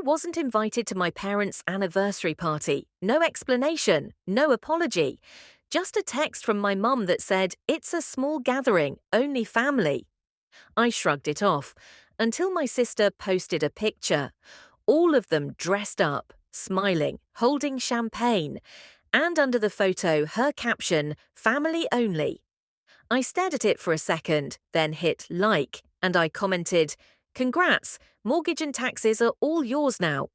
wasn't invited to my parents' anniversary party. No explanation, no apology. Just a text from my mum that said, "It's a small gathering, only family." I shrugged it off until my sister posted a picture. All of them dressed up, smiling, holding champagne, and under the photo, her caption, "Family only." I stared at it for a second, then hit like, and I commented, "Congrats, mortgage and taxes are all yours now."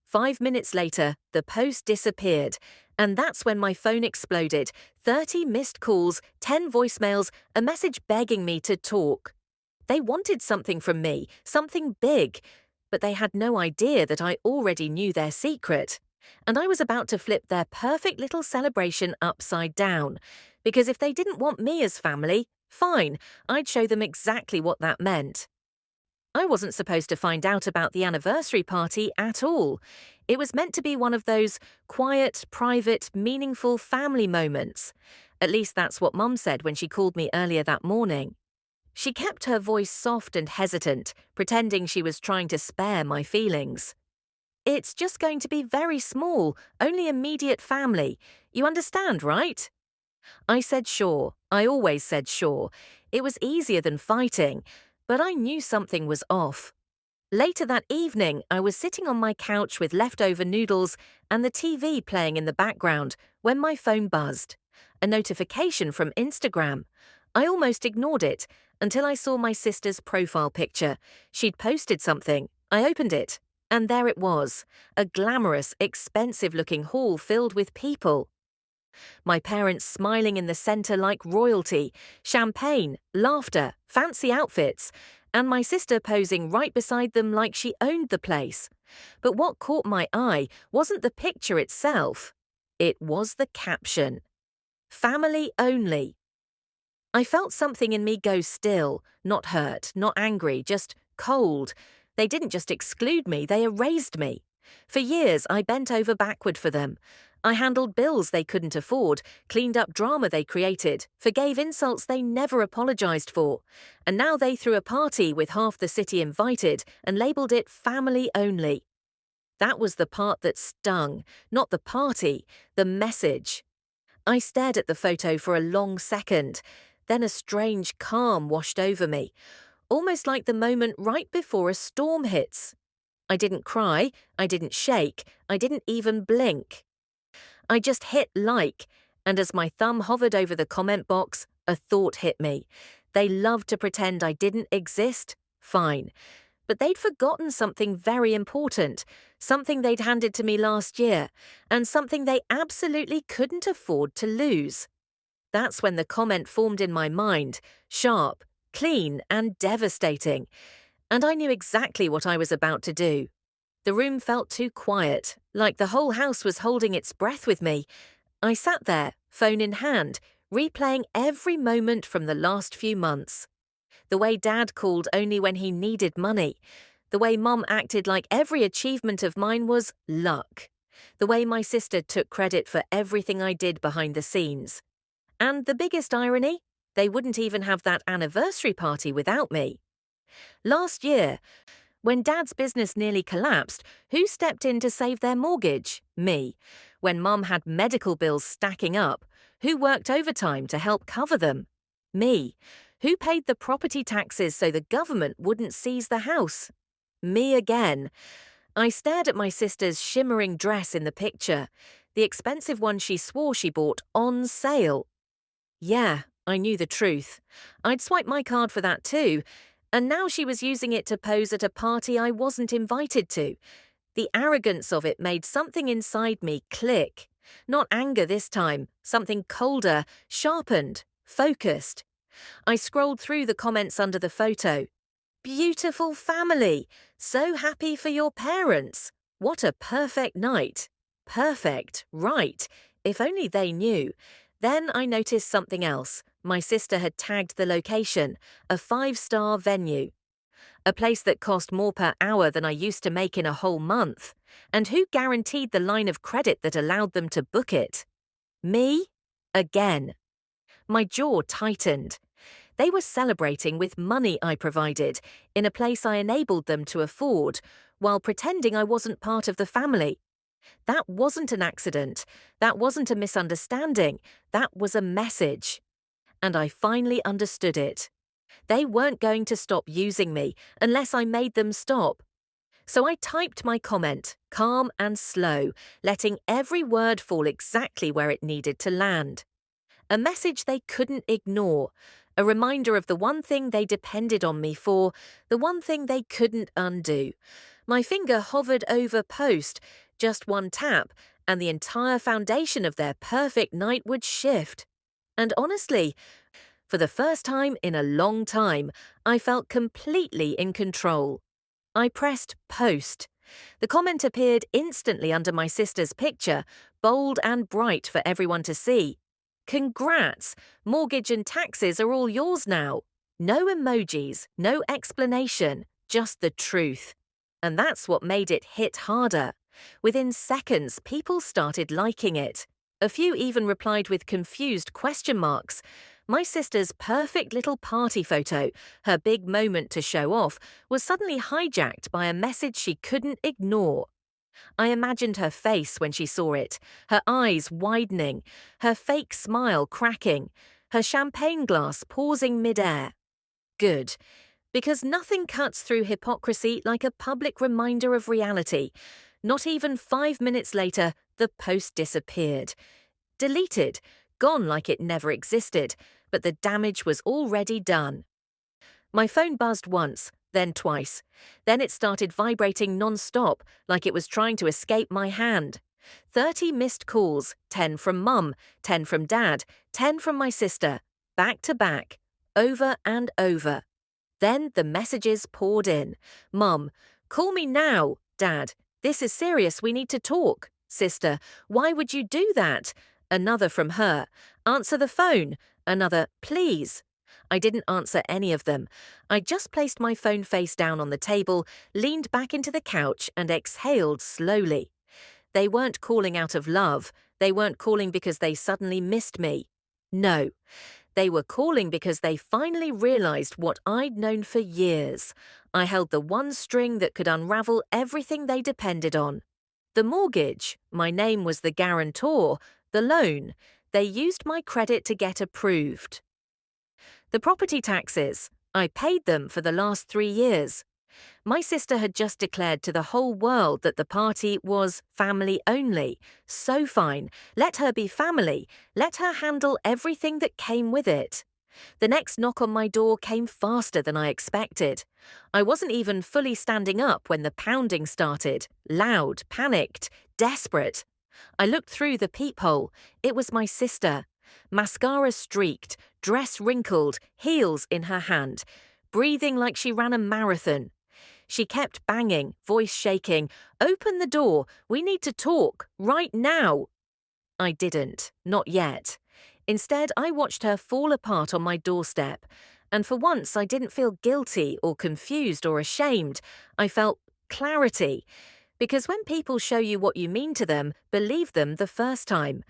5 minutes later, the post disappeared, and that's when my phone exploded. 30 missed calls, 10 voicemails, a message begging me to talk. They wanted something from me, something big, but they had no idea that I already knew their secret. And I was about to flip their perfect little celebration upside down, because if they didn't want me as family, fine, I'd show them exactly what that meant. I wasn't supposed to find out about the anniversary party at all. It was meant to be one of those quiet, private, meaningful family moments. At least that's what Mum said when she called me earlier that morning. She kept her voice soft and hesitant, pretending she was trying to spare my feelings. "It's just going to be very small, only immediate family. You understand, right?" I said sure. I always said sure. It was easier than fighting, but I knew something was off. Later that evening, I was sitting on my couch with leftover noodles and the TV playing in the background when my phone buzzed. A notification from Instagram. I almost ignored it until I saw my sister's profile picture. She'd posted something. I opened it, and there it was, a glamorous, expensive-looking hall filled with people. My parents smiling in the center like royalty, champagne, laughter, fancy outfits, and my sister posing right beside them like she owned the place. But what caught my eye wasn't the picture itself. It was the caption. "Family only." I felt something in me go still, not hurt, not angry, just cold. They didn't just exclude me, they erased me. For years, I bent over backward for them. I handled bills they couldn't afford, cleaned up drama they created, forgave insults they never apologized for. And now they threw a party with half the city invited and labeled it family only. That was the part that stung, not the party, the message. I stared at the photo for a long second. Then a strange calm washed over me, almost like the moment right before a storm hits. I didn't cry, I didn't shake, I didn't even blink. I just hit like, and as my thumb hovered over the comment box, a thought hit me. They loved to pretend I didn't exist? Fine. But they'd forgotten something very important, something they'd handed to me last year, and something they absolutely couldn't afford to lose. That's when the comment formed in my mind, sharp, clean, and devastating. And I knew exactly what I was about to do. The room felt too quiet, like the whole house was holding its breath with me. I sat there, phone in hand, replaying every moment from the last few months. The way Dad called only when he needed money. The way Mum acted like every achievement of mine was luck. The way my sister took credit for everything I did behind the scenes. And the biggest irony? They wouldn't even have that anniversary party without me. Last year, when Dad's business nearly collapsed, who stepped in to save their mortgage? Me. When Mum had medical bills stacking up, who worked overtime to help cover them? Me. Who paid the property taxes so the government wouldn't seize the house? Me again. I stared at my sister's shimmering dress in the picture, the expensive one she swore she bought on sale. Yeah, I knew the truth. I'd swiped my card for that too, and now she was using it to pose at a party I wasn't invited to. The arrogance of it made something inside me click. Not anger this time, something colder, sharpened, focused. I scrolled through the comments under the photo. "Beautiful family! So happy for your parents! What a perfect night! Perfect, right, if only they knew." Then I noticed something else. My sister had tagged the location, a 5-star venue. A place that cost more per hour than I used to make in a whole month. And who guaranteed the line of credit that allowed them to book it? Me? Again. My jaw tightened. They were celebrating with money I provided, in a place I enabled them to afford, while pretending I wasn't part of the family. That wasn't an accident. That wasn't a misunderstanding. That was a message. And I finally understood it. They weren't going to stop using me unless I made them stop. So I typed my comment, calm and slow, letting every word fall exactly where it needed to land. A message they couldn't ignore, a reminder of the one thing they depended on me for, the one thing they couldn't undo. My finger hovered over post, just one tap, and the entire foundation of their perfect night would shift. And honestly, for the first time in a long time, I felt completely in control. I pressed post. The comment appeared instantly under my sister's picture, bold and bright for everyone to see. Congrats! Mortgage and taxes are all yours now. No emojis, no explanation, just the truth. And that's what made it hit harder. Within seconds, people started liking it. A few even replied with confused question marks. My sister's perfect little party photo, her big moment to show off, was suddenly hijacked by a message she couldn't ignore. I imagined her face when she saw it, her eyes widening, her fake smile cracking, her champagne glass pausing mid-air. Good, because nothing cuts through hypocrisy like a public reminder of reality. Not even 5 minutes later, the post disappeared. Deleted, gone like it never existed, but the damage was already done. My phone buzzed once, then twice. Then it started vibrating non-stop, like it was trying to escape my hand. 30 missed calls, 10 from Mum, 10 from Dad, 10 from my sister, back to back, over and over. Then the messages poured in. Mum, call me now. Dad, this is serious, we need to talk. Sister, why would you do that? Another from her. Answer the phone. Another, please. I didn't answer any of them. I just placed my phone face down on the table, leaned back into the couch, and exhaled slowly. They weren't calling out of love. They weren't calling because they suddenly missed me. No. They were calling because they finally realized what I'd known for years. I held the one string that could unravel everything they depended on. The mortgage, my name was the guarantor, the loan, they used my credit to get approved. The property taxes, I paid them for the last 3 years. My sister had just declared to the whole world that the party was family only. So fine, let her be family, let her handle everything that came with it. The next knock on my door came faster than I expected. I wasn't even fully standing up when the pounding started, loud, panicked, desperate. I looked through the peephole. It was my sister. Mascara streaked, dress wrinkled, heels in her hand, breathing like she ran a marathon. She kept banging, voice shaking. Open the door. We need to talk. Right now. I didn't. Not yet. Instead, I watched her fall apart on my doorstep. And for once, I didn't feel guilty or confused or ashamed. I felt clarity. Because when people show you what you mean to them, believe them the first time.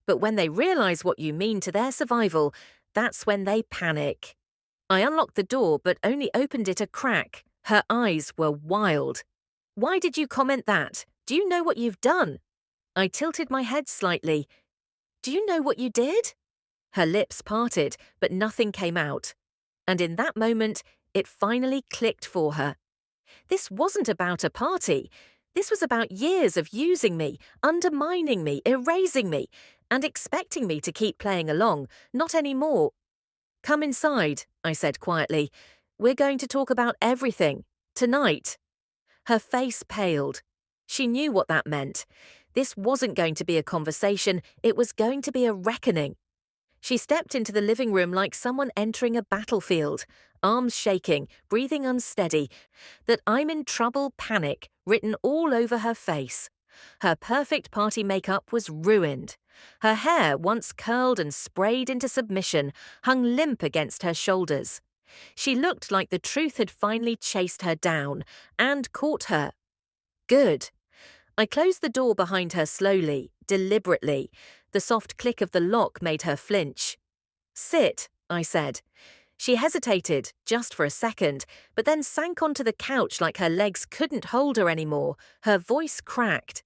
But when they realize what you mean to their survival, that's when they panic. I unlocked the door but only opened it a crack. Her eyes were wild. Why did you comment that? Do you know what you've done? I tilted my head slightly. Do you know what you did? Her lips parted, but nothing came out. And in that moment, it finally clicked for her. This wasn't about a party. This was about years of using me, undermining me, erasing me, and expecting me to keep playing along, not anymore. Come inside, I said quietly. We're going to talk about everything. Tonight. Her face paled. She knew what that meant. This wasn't going to be a conversation, it was going to be a reckoning. She stepped into the living room like someone entering a battlefield, arms shaking, breathing unsteady, that I'm in trouble panic written all over her face. Her perfect party makeup was ruined. Her hair, once curled and sprayed into submission, hung limp against her shoulders. She looked like the truth had finally chased her down and caught her. Good. I closed the door behind her slowly, deliberately. The soft click of the lock made her flinch. Sit, I said. She hesitated, just for a second, but then sank onto the couch like her legs couldn't hold her anymore. Her voice cracked.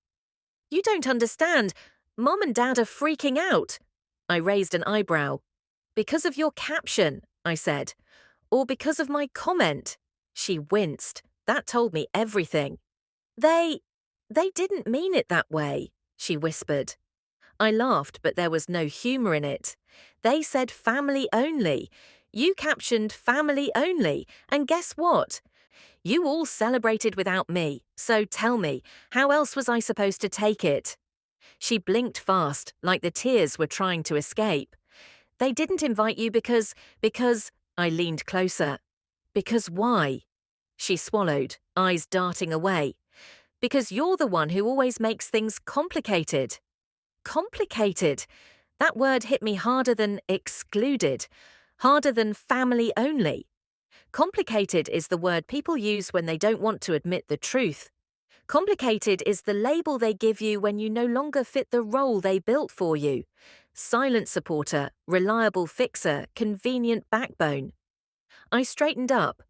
You don't understand. Mom and Dad are freaking out. I raised an eyebrow. Because of your caption, I said. Or because of my comment. She winced. That told me everything. They didn't mean it that way, she whispered. I laughed, but there was no humor in it. They said family only. You captioned family only, and guess what? You all celebrated without me, so tell me, how else was I supposed to take it? She blinked fast, like the tears were trying to escape. They didn't invite you because, I leaned closer. Because why? She swallowed, eyes darting away. Because you're the one who always makes things complicated. Complicated? That word hit me harder than excluded, harder than family only. Complicated is the word people use when they don't want to admit the truth. Complicated is the label they give you when you no longer fit the role they built for you. Silent supporter, reliable fixer, convenient backbone. I straightened up.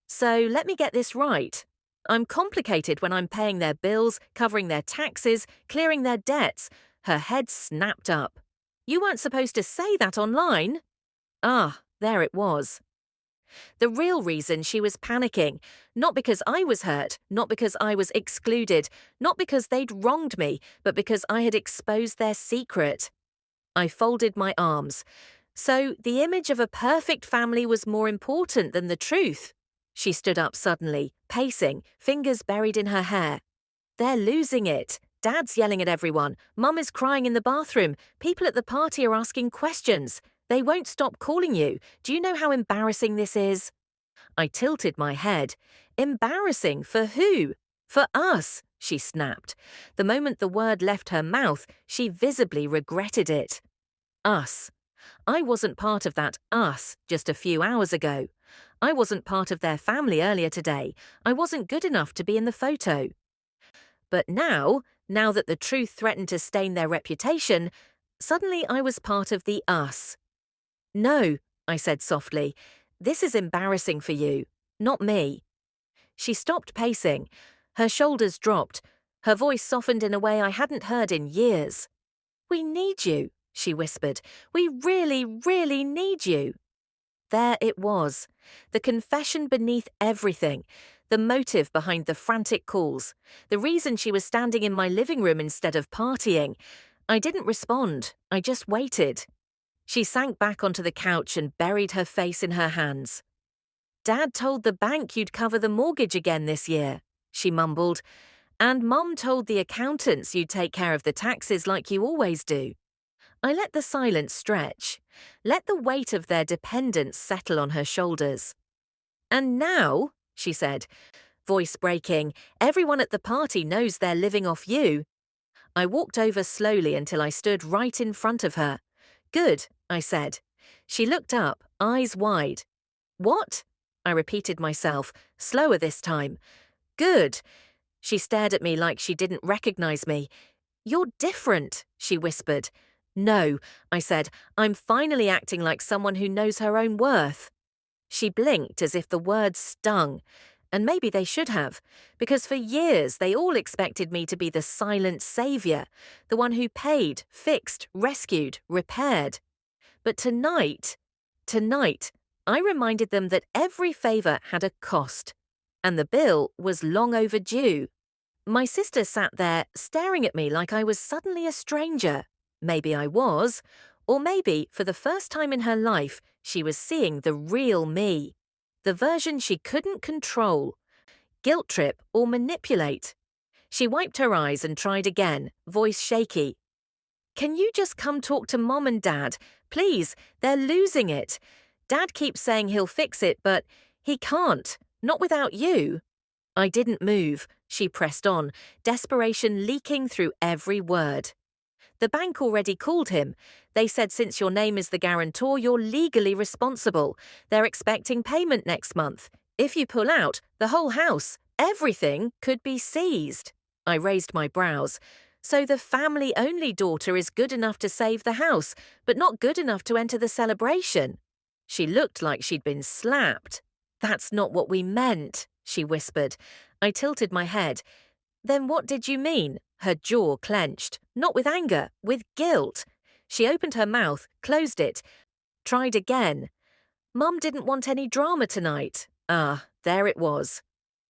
So let me get this right. I'm complicated when I'm paying their bills, covering their taxes, clearing their debts. Her head snapped up. You weren't supposed to say that online. Ah, there it was. The real reason she was panicking, not because I was hurt, not because I was excluded, not because they'd wronged me, but because I had exposed their secret. I folded my arms. So the image of a perfect family was more important than the truth. She stood up suddenly, pacing, fingers buried in her hair. They're losing it. Dad's yelling at everyone. Mum is crying in the bathroom. People at the party are asking questions. They won't stop calling you. Do you know how embarrassing this is? I tilted my head. Embarrassing for who? For us, she snapped. The moment the word left her mouth, she visibly regretted it. Us. I wasn't part of that us just a few hours ago. I wasn't part of their family earlier today. I wasn't good enough to be in the photo. But now that the truth threatened to stain their reputation, suddenly I was part of the us. No, I said softly, this is embarrassing for you, not me. She stopped pacing. Her shoulders dropped. Her voice softened in a way I hadn't heard in years. We need you, she whispered. We really, really need you. There it was, the confession beneath everything, the motive behind the frantic calls, the reason she was standing in my living room instead of partying. I didn't respond, I just waited. She sank back onto the couch and buried her face in her hands. Dad told the bank you'd cover the mortgage again this year, she mumbled, and Mum told the accountants you'd take care of the taxes like you always do. I let the silence stretch, let the weight of their dependence settle on her shoulders. And now, she said, voice breaking, everyone at the party knows they're living off you. I walked over slowly until I stood right in front of her. Good, I said. She looked up, eyes wide. What? I repeated myself, slower this time. Good. She stared at me like she didn't recognize me. You're different, she whispered. No, I said, I'm finally acting like someone who knows her own worth. She blinked as if the words stung, and maybe they should have, because for years they all expected me to be the silent savior, the one who paid, fixed, rescued, repaired. But tonight, I reminded them that every favor had a cost, and the bill was long overdue. My sister sat there staring at me like I was suddenly a stranger. Maybe I was, or maybe, for the first time in her life, she was seeing the real me, the version she couldn't control, guilt trip or manipulate. She wiped her eyes and tried again, voice shaky. Can you just come talk to Mom and Dad? Please, they're losing it. Dad keeps saying he'll fix it, but he can't, not without you. I didn't move. She pressed on, desperation leaking through every word. The bank already called him. They said since your name is the guarantor, you're legally responsible. They're expecting payment next month. If you pull out, the whole house, everything could be seized. I raised my brows. So the family-only daughter is good enough to save the house, but not good enough to enter the celebration. She looked like she'd been slapped. "That's not what we meant," she whispered. I tilted my head. "Then what did you mean?" Her jaw clenched. Not with anger, with guilt. She opened her mouth, closed it, tried again. "Mum didn't want any drama tonight." Ah, there it was.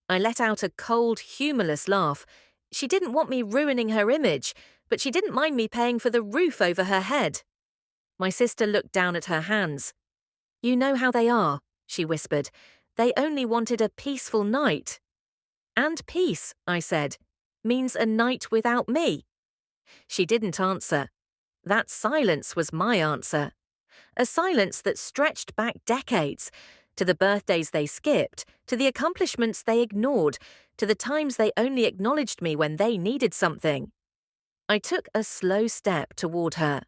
I let out a cold, humourless laugh. She didn't want me ruining her image, but she didn't mind me paying for the roof over her head. My sister looked down at her hands. "You know how they are," she whispered. "They only wanted a peaceful night." "And peace," I said, "means a night without me." She didn't answer. That silence was my answer. A silence that stretched back decades, to the birthdays they skipped, to the accomplishments they ignored, to the times they only acknowledged me when they needed something. I took a slow step toward her.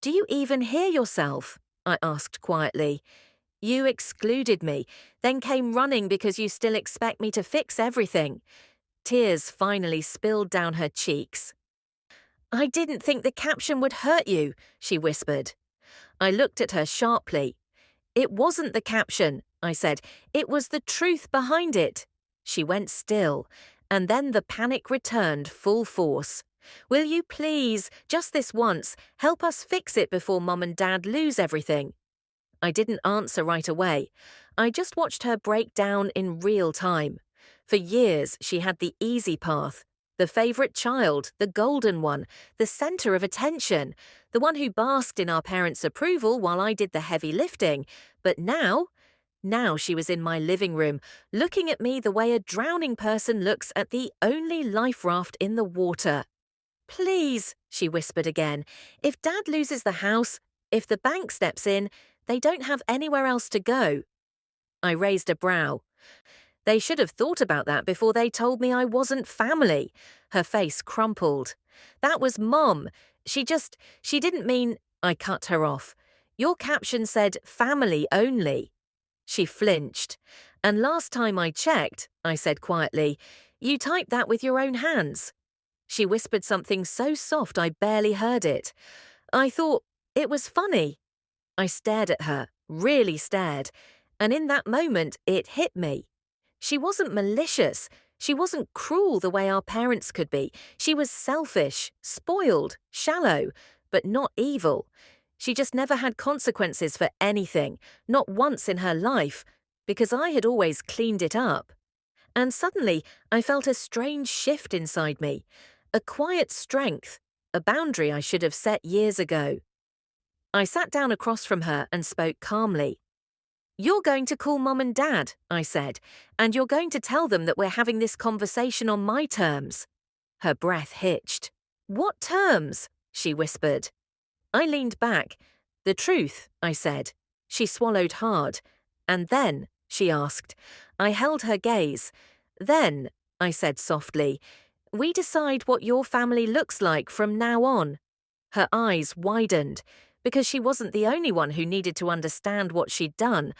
"Do you even hear yourself?" I asked quietly. "You excluded me, then came running because you still expect me to fix everything." Tears finally spilled down her cheeks. "I didn't think the caption would hurt you," she whispered. I looked at her sharply. "It wasn't the caption," I said. "It was the truth behind it." She went still, and then the panic returned full force. "Will you please, just this once, help us fix it before Mum and Dad lose everything?" I didn't answer right away. I just watched her break down in real time. For years, she had the easy path. The favourite child, the golden one, the centre of attention, the one who basked in our parents' approval while I did the heavy lifting. But now she was in my living room, looking at me the way a drowning person looks at the only life raft in the water. "Please," she whispered again, "if Dad loses the house, if the bank steps in, they don't have anywhere else to go." I raised a brow. "They should have thought about that before they told me I wasn't family." Her face crumpled. "That was Mom. She didn't mean—" I cut her off. "Your caption said family only." She flinched. "And last time I checked," I said quietly, "you typed that with your own hands." She whispered something so soft I barely heard it. "I thought it was funny." I stared at her, really stared, and in that moment it hit me. She wasn't malicious. She wasn't cruel the way our parents could be. She was selfish, spoiled, shallow, but not evil. She just never had consequences for anything, not once in her life, because I had always cleaned it up. And suddenly I felt a strange shift inside me, a quiet strength, a boundary I should have set years ago. I sat down across from her and spoke calmly. "You're going to call Mum and Dad," I said, "and you're going to tell them that we're having this conversation on my terms." Her breath hitched. "What terms?" she whispered. I leaned back. "The truth," I said. She swallowed hard. "And then?" she asked. I held her gaze. "Then," I said softly, "we decide what your family looks like from now on." Her eyes widened. Because she wasn't the only one who needed to understand what she'd done.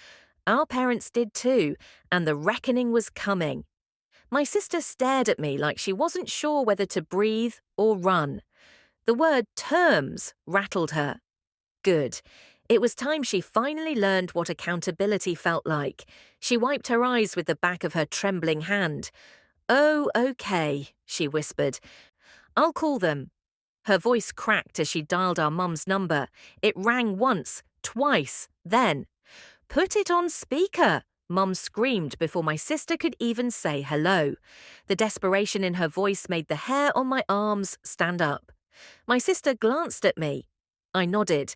Our parents did too, and the reckoning was coming. My sister stared at me like she wasn't sure whether to breathe or run. The word terms rattled her. Good. It was time she finally learned what accountability felt like. She wiped her eyes with the back of her trembling hand. "Oh, okay," she whispered. "I'll call them." Her voice cracked as she dialed our mum's number. It rang once, twice, then. "Put it on speaker," Mum screamed before my sister could even say hello. The desperation in her voice made the hair on my arms stand up. My sister glanced at me. I nodded.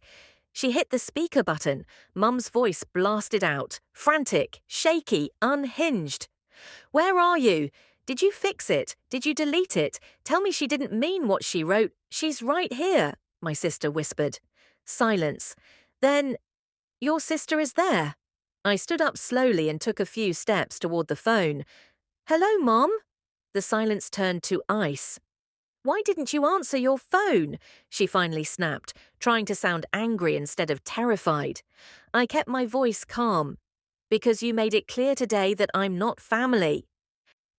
She hit the speaker button. Mum's voice blasted out, frantic, shaky, unhinged. "Where are you? Did you fix it? Did you delete it? Tell me she didn't mean what she wrote. She's right here," my sister whispered. Silence. Then, "Your sister is there." I stood up slowly and took a few steps toward the phone. "Hello, Mom?" The silence turned to ice. "Why didn't you answer your phone?" she finally snapped, trying to sound angry instead of terrified. I kept my voice calm. "Because you made it clear today that I'm not family."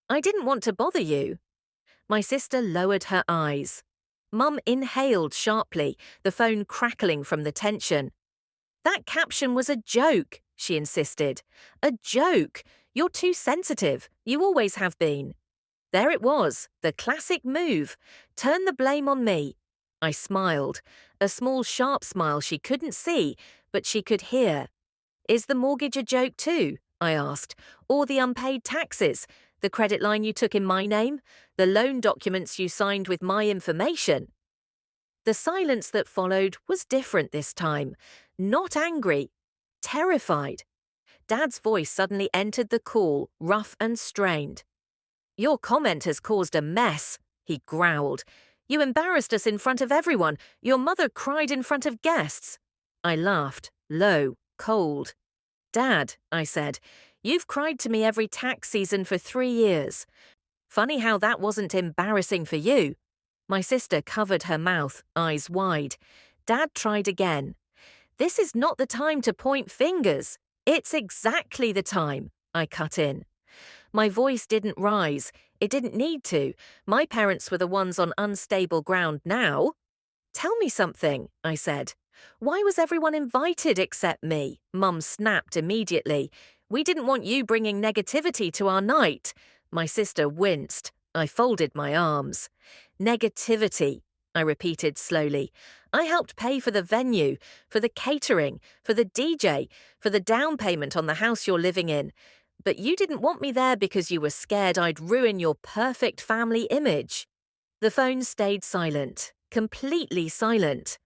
"I didn't want to bother you." My sister lowered her eyes. Mum inhaled sharply, the phone crackling from the tension. That caption was a joke, she insisted. A joke. You're too sensitive. You always have been. There it was, the classic move. Turn the blame on me. I smiled, a small sharp smile she couldn't see, but she could hear. Is the mortgage a joke too? I asked. Or the unpaid taxes? The credit line you took in my name? The loan documents you signed with my information? The silence that followed was different this time. Not angry. Terrified. Dad's voice suddenly entered the call, rough and strained. Your comment has caused a mess, he growled. You embarrassed us in front of everyone. Your mother cried in front of guests. I laughed, low, cold. Dad, I said, you've cried to me every tax season for 3 years. Funny how that wasn't embarrassing for you. My sister covered her mouth, eyes wide. Dad tried again. This is not the time to point fingers. It's exactly the time, I cut in. My voice didn't rise. It didn't need to. My parents were the ones on unstable ground now. Tell me something, I said. Why was everyone invited except me? Mum snapped immediately. We didn't want you bringing negativity to our night. My sister winced. I folded my arms. Negativity, I repeated slowly. I helped pay for the venue, for the catering, for the DJ, for the down payment on the house you're living in. But you didn't want me there because you were scared I'd ruin your perfect family image. The phone stayed silent, completely silent.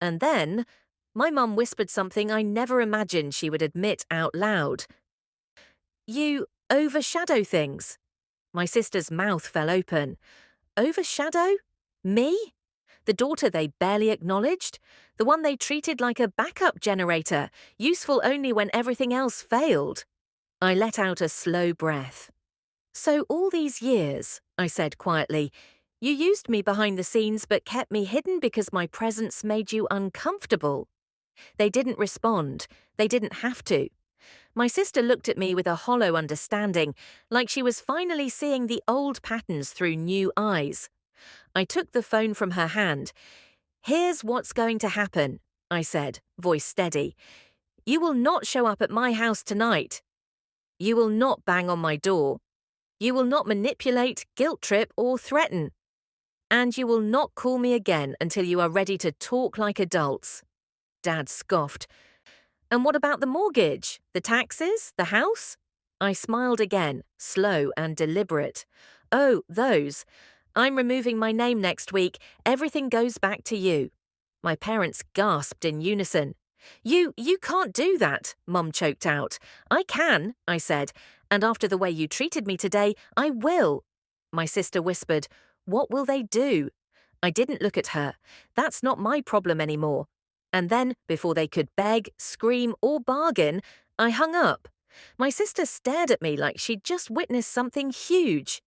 And then, my mum whispered something I never imagined she would admit out loud. You overshadow things. My sister's mouth fell open. Overshadow? Me? The daughter they barely acknowledged? The one they treated like a backup generator, useful only when everything else failed? I let out a slow breath. So all these years, I said quietly, you used me behind the scenes but kept me hidden because my presence made you uncomfortable. They didn't respond. They didn't have to. My sister looked at me with a hollow understanding, like she was finally seeing the old patterns through new eyes. I took the phone from her hand. Here's what's going to happen, I said, voice steady. You will not show up at my house tonight. You will not bang on my door. You will not manipulate, guilt trip, or threaten. And you will not call me again until you are ready to talk like adults. Dad scoffed. And what about the mortgage? The taxes? The house? I smiled again, slow and deliberate. Oh, those. I'm removing my name next week. Everything goes back to you. My parents gasped in unison. You can't do that, Mum choked out. I can, I said, and after the way you treated me today, I will. My sister whispered, what will they do? I didn't look at her. That's not my problem anymore. And then, before they could beg, scream, or bargain, I hung up. My sister stared at me like she'd just witnessed something huge.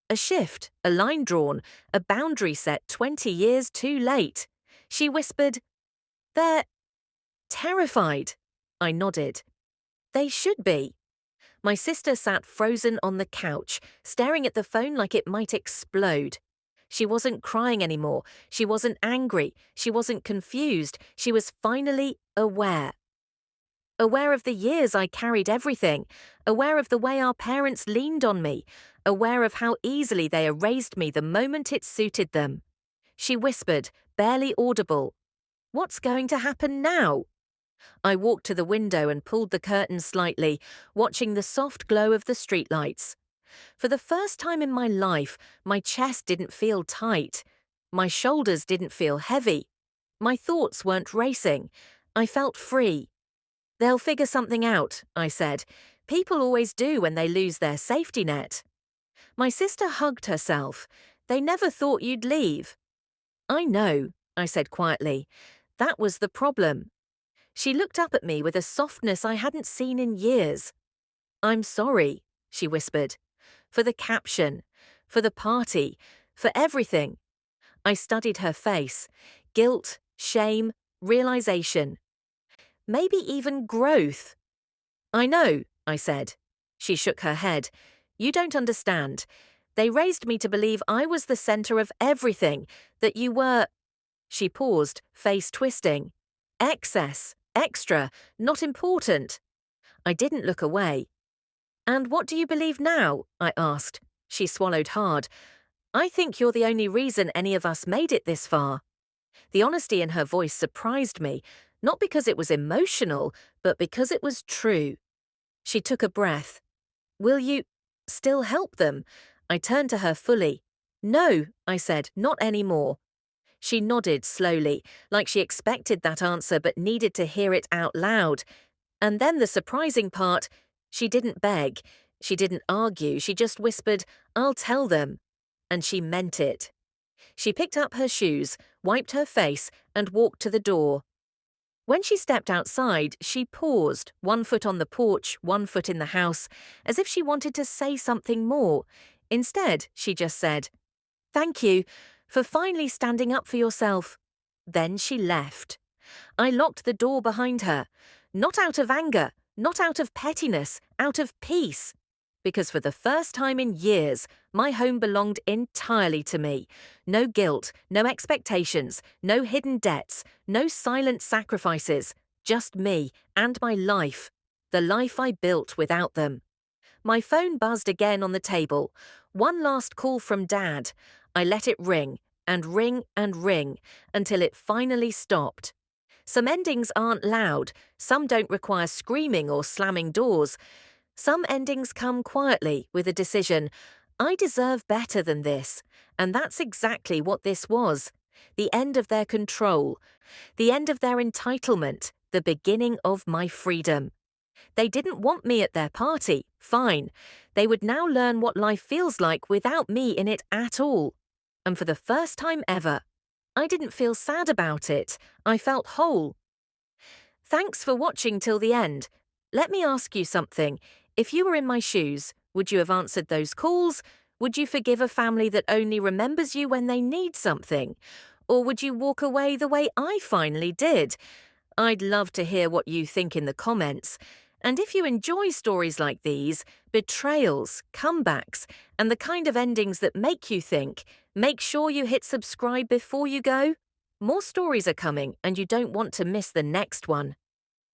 A shift, a line drawn, a boundary set 20 years too late. She whispered, they're terrified. I nodded. They should be. My sister sat frozen on the couch, staring at the phone like it might explode. She wasn't crying anymore. She wasn't angry. She wasn't confused. She was finally aware. Aware of the years I carried everything. Aware of the way our parents leaned on me. Aware of how easily they erased me the moment it suited them. She whispered, barely audible, what's going to happen now? I walked to the window and pulled the curtain slightly, watching the soft glow of the streetlights. For the first time in my life, my chest didn't feel tight. My shoulders didn't feel heavy. My thoughts weren't racing. I felt free. They'll figure something out, I said. People always do when they lose their safety net. My sister hugged herself. They never thought you'd leave. I know, I said quietly. That was the problem. She looked up at me with a softness I hadn't seen in years. I'm sorry, she whispered. For the caption, for the party, for everything. I studied her face. Guilt, shame, realization. Maybe even growth. I know, I said. She shook her head. You don't understand. They raised me to believe I was the center of everything, that you were… She paused, face twisting. Excess. extra, not important. I didn't look away. And what do you believe now? I asked. She swallowed hard. I think you're the only reason any of us made it this far. The honesty in her voice surprised me, not because it was emotional, but because it was true. She took a breath. Will you still help them? I turned to her fully. No, I said, not anymore. She nodded slowly, like she expected that answer but needed to hear it out loud. And then the surprising part, she didn't beg, she didn't argue, she just whispered, I'll tell them. And she meant it. She picked up her shoes, wiped her face, and walked to the door. When she stepped outside, she paused, one foot on the porch, one foot in the house, as if she wanted to say something more. Instead, she just said, Thank you for finally standing up for yourself. Then she left. I locked the door behind her, not out of anger, not out of pettiness, out of peace. Because for the first time in years, my home belonged entirely to me. No guilt, no expectations, no hidden debts, no silent sacrifices. Just me and my life. The life I built without them. My phone buzzed again on the table. One last call from Dad. I let it ring and ring and ring until it finally stopped. Some endings aren't loud. Some don't require screaming or slamming doors. Some endings come quietly with a decision, I deserve better than this. And that's exactly what this was. The end of their control. The end of their entitlement. The beginning of my freedom. They didn't want me at their party. Fine. They would now learn what life feels like without me in it at all. And for the first time ever, I didn't feel sad about it. I felt whole. Thanks for watching till the end. Let me ask you something. If you were in my shoes, would you have answered those calls? Would you forgive a family that only remembers you when they need something? Or would you walk away the way I finally did? I'd love to hear what you think in the comments. And if you enjoy stories like these, betrayals, comebacks, and the kind of endings that make you think, make sure you hit subscribe before you go. More stories are coming and you don't want to miss the next one.